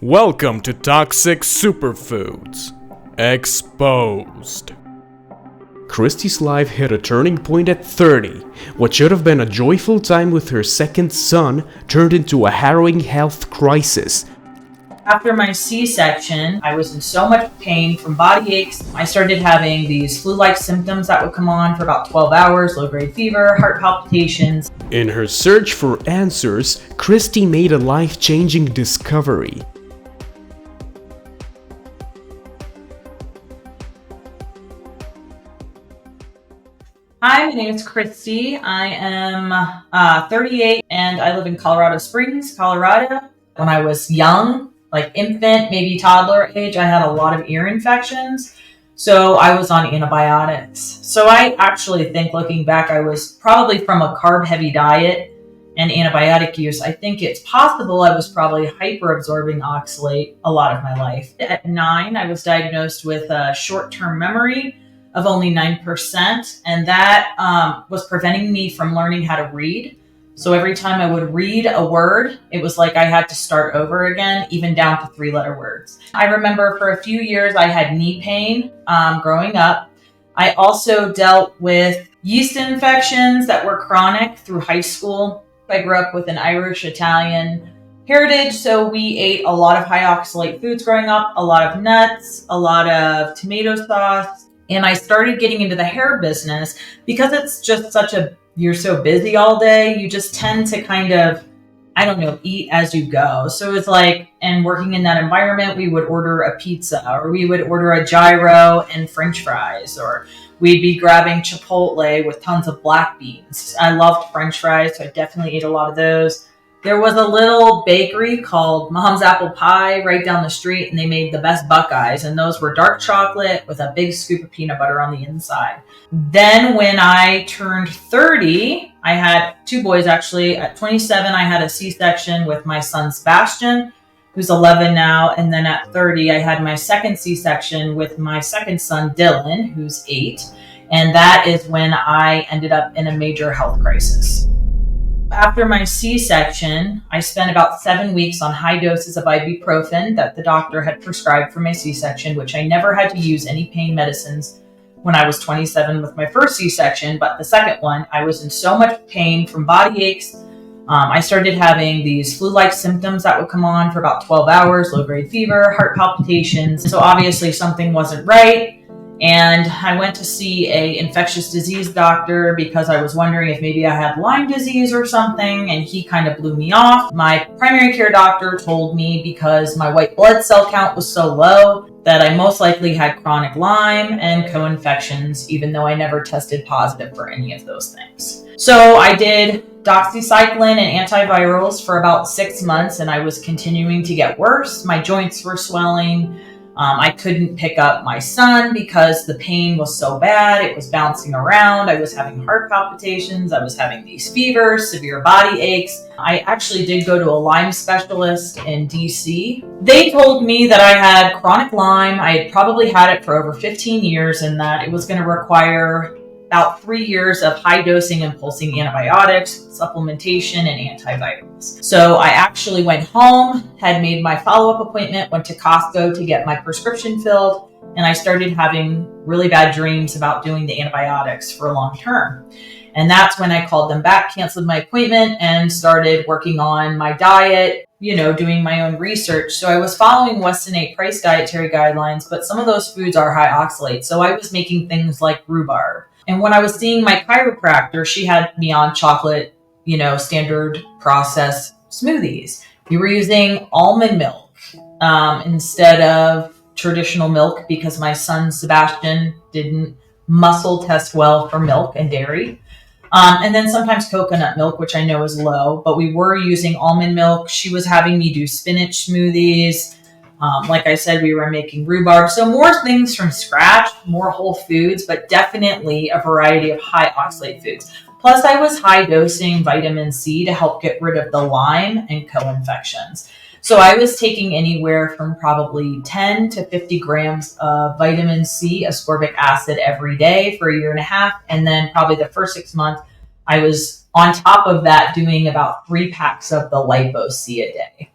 Welcome to Toxic Superfoods Exposed. Kristi's life hit a turning point at 30. What should have been a joyful time with her second son turned into a harrowing health crisis. After my C-section, I was in so much pain from body aches. I started having these flu-like symptoms that would come on for about 12 hours, low-grade fever, heart palpitations. In her search for answers, Kristi made a life-changing discovery. Hi, my name is Kristi. I am 38 and I live in Colorado Springs, Colorado. When I was young, like infant, maybe toddler age, I had a lot of ear infections. So I was on antibiotics. So I actually think, looking back, I was probably from a carb-heavy diet and antibiotic use. I think it's possible I was probably hyper-absorbing oxalate a lot of my life. At 9, I was diagnosed with short-term memory of only 9%, and that was preventing me from learning how to read. So every time I would read a word, it was like I had to start over again, even down to 3-letter words. I remember for a few years I had knee pain growing up. I also dealt with yeast infections that were chronic through high school. I grew up with an Irish-Italian heritage, so we ate a lot of high oxalate foods growing up, a lot of nuts, a lot of tomato sauce. And I started getting into the hair business because it's just you're so busy all day. You just tend to kind of, eat as you go. So it's like, and working in that environment, we would order a pizza or we would order a gyro and French fries, or we'd be grabbing Chipotle with tons of black beans. I loved French fries, so I definitely ate a lot of those. There was a little bakery called Mom's Apple Pie right down the street, and they made the best Buckeyes, and those were dark chocolate with a big scoop of peanut butter on the inside. Then when I turned 30, I had 2 boys actually. At 27, I had a C-section with my son Sebastian, who's 11 now, and then at 30, I had my second C-section with my second son Dylan, who's 8, and that is when I ended up in a major health crisis. After my C-section, I spent about 7 weeks on high doses of ibuprofen that the doctor had prescribed for my C-section, which I never had to use any pain medicines when I was 27 with my first C-section, but the second one, I was in so much pain from body aches. I started having these flu-like symptoms that would come on for about 12 hours, low-grade fever, heart palpitations. So obviously something wasn't right. And I went to see a infectious disease doctor because I was wondering if maybe I had Lyme disease or something, and he kind of blew me off. My primary care doctor told me because my white blood cell count was so low that I most likely had chronic Lyme and co-infections, even though I never tested positive for any of those things. So I did doxycycline and antivirals for about 6 months, and I was continuing to get worse. My joints were swelling. I couldn't pick up my son because the pain was so bad. It was bouncing around. I was having heart palpitations. I was having these fevers, severe body aches. I actually did go to a Lyme specialist in DC. They told me that I had chronic Lyme. I had probably had it for over 15 years and that it was going to require about 3 years of high dosing and pulsing antibiotics, supplementation, and antivirals. So I actually went home, had made my follow-up appointment, went to Costco to get my prescription filled, and I started having really bad dreams about doing the antibiotics for long term. And that's when I called them back, canceled my appointment, and started working on my diet, doing my own research. So I was following Weston A. Price dietary guidelines, but some of those foods are high oxalate. So I was making things like rhubarb. And when I was seeing my chiropractor, she had me on chocolate, standard process smoothies. We were using almond milk instead of traditional milk because my son Sebastian didn't muscle test well for milk and dairy. And then sometimes coconut milk, which I know is low, but we were using almond milk. She was having me do spinach smoothies. Like I said, we were making rhubarb. So more things from scratch, more whole foods, but definitely a variety of high oxalate foods. Plus, I was high dosing vitamin C to help get rid of the Lyme and co-infections. So I was taking anywhere from probably 10 to 50 grams of vitamin C, ascorbic acid every day for a year and a half. And then probably the first 6 months, I was on top of that doing about 3 packs of the Lipo C a day.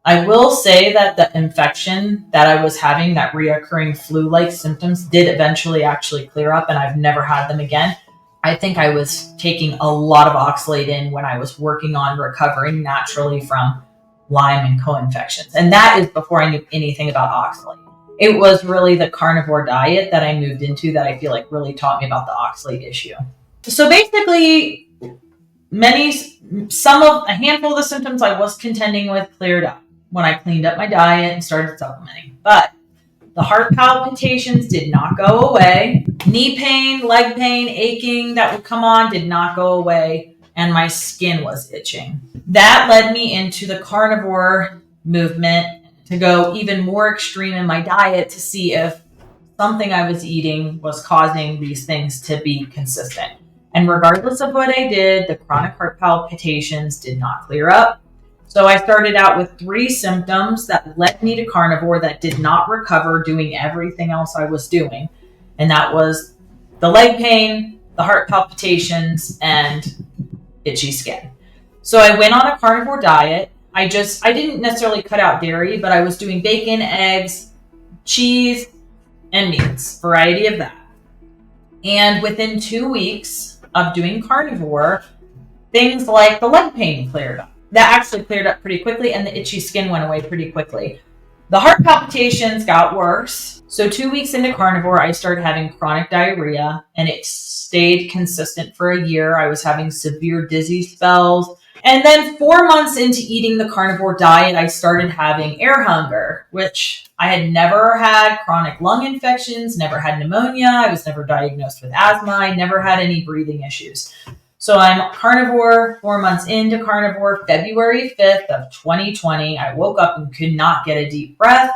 I will say that the infection that I was having, that reoccurring flu-like symptoms, did eventually actually clear up, and I've never had them again. I think I was taking a lot of oxalate in when I was working on recovering naturally from Lyme and co-infections. And that is before I knew anything about oxalate. It was really the carnivore diet that I moved into that I feel like really taught me about the oxalate issue. So basically, a handful of the symptoms I was contending with cleared up when I cleaned up my diet and started supplementing. But the heart palpitations did not go away. Knee pain, leg pain, aching that would come on did not go away. And my skin was itching. That led me into the carnivore movement to go even more extreme in my diet to see if something I was eating was causing these things to be consistent. And regardless of what I did, the chronic heart palpitations did not clear up. So I started out with 3 symptoms that led me to carnivore that did not recover doing everything else I was doing. And that was the leg pain, the heart palpitations, and itchy skin. So I went on a carnivore diet. I didn't necessarily cut out dairy, but I was doing bacon, eggs, cheese, and meats, variety of that. And within 2 weeks of doing carnivore, things like the leg pain cleared up. That actually cleared up pretty quickly, and the itchy skin went away pretty quickly. The heart palpitations got worse. So 2 weeks into carnivore, I started having chronic diarrhea, and it stayed consistent for a year. I was having severe dizzy spells. And then 4 months into eating the carnivore diet, I started having air hunger, which I had never had chronic lung infections, never had pneumonia. I was never diagnosed with asthma. I never had any breathing issues. So I'm carnivore, 4 months into carnivore, February 5th of 2020. I woke up and could not get a deep breath.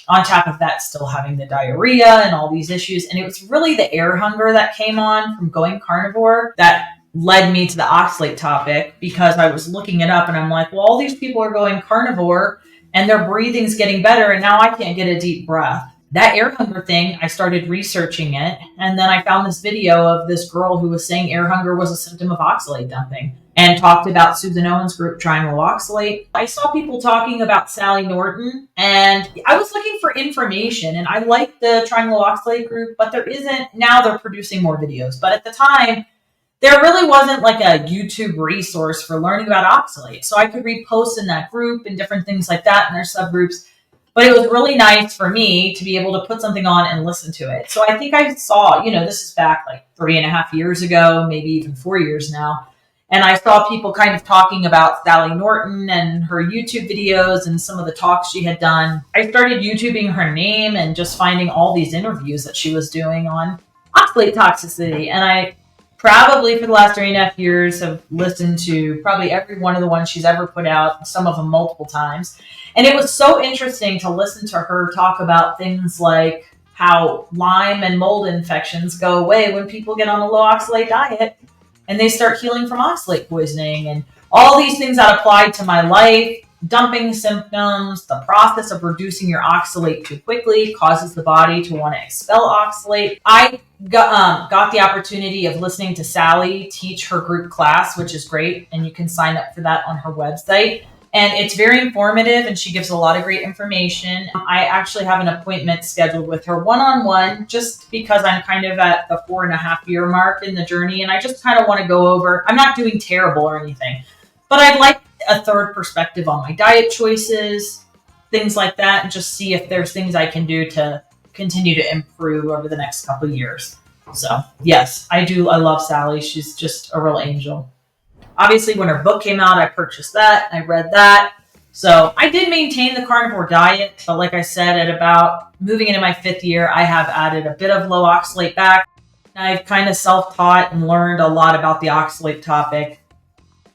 On top of that, still having the diarrhea and all these issues. And it was really the air hunger that came on from going carnivore that led me to the oxalate topic, because I was looking it up and I'm like, well, all these people are going carnivore and their breathing's getting better, and now I can't get a deep breath. That air hunger thing, I started researching it, and then I found this video of this girl who was saying air hunger was a symptom of oxalate dumping, and talked about Susan Owen's group, Triangle Oxalate. I saw people talking about Sally Norton, and I was looking for information, and I liked the Triangle Oxalate group, but there isn't. Now they're producing more videos, but at the time, there really wasn't like a YouTube resource for learning about oxalate. So I could read posts in that group and different things like that in their subgroups. But it was really nice for me to be able to put something on and listen to it. So I think I saw, this is back like 3.5 years ago, maybe even 4 years now. And I saw people kind of talking about Sally Norton and her YouTube videos and some of the talks she had done. I started YouTubing her name and just finding all these interviews that she was doing on oxalate toxicity. And I probably for the last 3.5 years have listened to probably every one of the ones she's ever put out, some of them multiple times. And it was so interesting to listen to her talk about things like how Lyme and mold infections go away when people get on a low oxalate diet and they start healing from oxalate poisoning, and all these things that applied to my life. Dumping symptoms, the process of reducing your oxalate too quickly causes the body to want to expel oxalate. I got the opportunity of listening to Sally teach her group class, which is great, and you can sign up for that on her website. And it's very informative, and she gives a lot of great information. I actually have an appointment scheduled with her one-on-one, just because I'm kind of at the 4.5 year mark in the journey, and I just kind of want to go over. I'm not doing terrible or anything, but I'd like a third perspective on my diet choices, things like that, and just see if there's things I can do to continue to improve over the next couple of years. So yes, I do. I love Sally. She's just a real angel. Obviously, when her book came out, I purchased that. I read that. So I did maintain the carnivore diet, but like I said, at about moving into my 5th year, I have added a bit of low oxalate back. I've kind of self-taught and learned a lot about the oxalate topic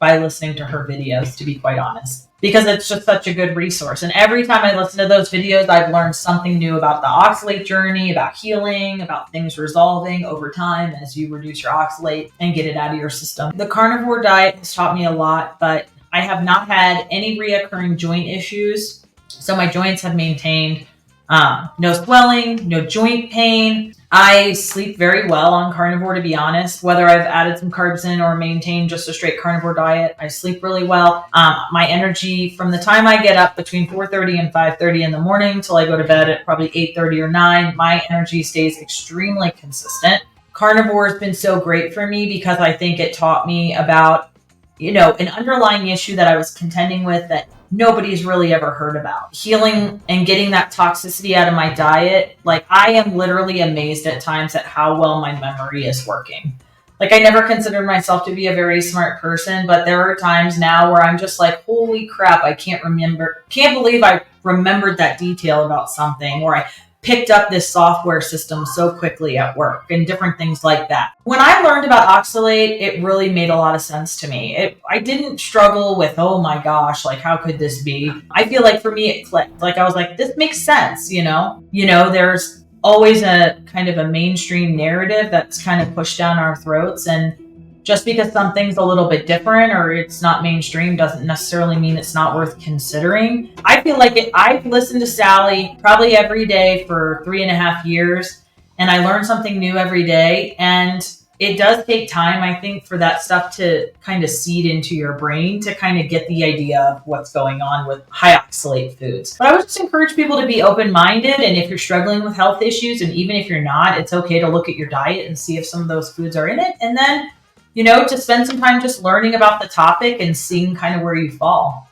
by listening to her videos, to be quite honest, because it's just such a good resource. And every time I listen to those videos, I've learned something new about the oxalate journey, about healing, about things resolving over time as you reduce your oxalate and get it out of your system. The carnivore diet has taught me a lot, but I have not had any reoccurring joint issues. So my joints have maintained no swelling, no joint pain. I sleep very well on carnivore, to be honest. Whether I've added some carbs in or maintained just a straight carnivore diet, I sleep really well. My energy from the time I get up between 4:30 and 5:30 in the morning till I go to bed at probably 8:30 or 9, my energy stays extremely consistent. Carnivore has been so great for me because I think it taught me about, an underlying issue that I was contending with that nobody's really ever heard about. Healing and getting that toxicity out of my diet. Like, I am literally amazed at times at how well my memory is working. Like, I never considered myself to be a very smart person, but there are times now where I'm just like, holy crap, I can't believe I remembered that detail about something, or I picked up this software system so quickly at work and different things like that. When I learned about oxalate, it really made a lot of sense to me. I didn't struggle with, oh my gosh, like how could this be? I feel like for me it clicked. Like I was like, this makes sense, there's always a kind of a mainstream narrative that's kind of pushed down our throats, and just because something's a little bit different or it's not mainstream doesn't necessarily mean it's not worth considering. I feel like I've listened to Sally probably every day for 3.5 years, and I learn something new every day. And it does take time, I think, for that stuff to kind of seed into your brain to kind of get the idea of what's going on with high oxalate foods. But I would just encourage people to be open-minded, and if you're struggling with health issues, and even if you're not, it's okay to look at your diet and see if some of those foods are in it, and then to spend some time just learning about the topic and seeing kind of where you fall.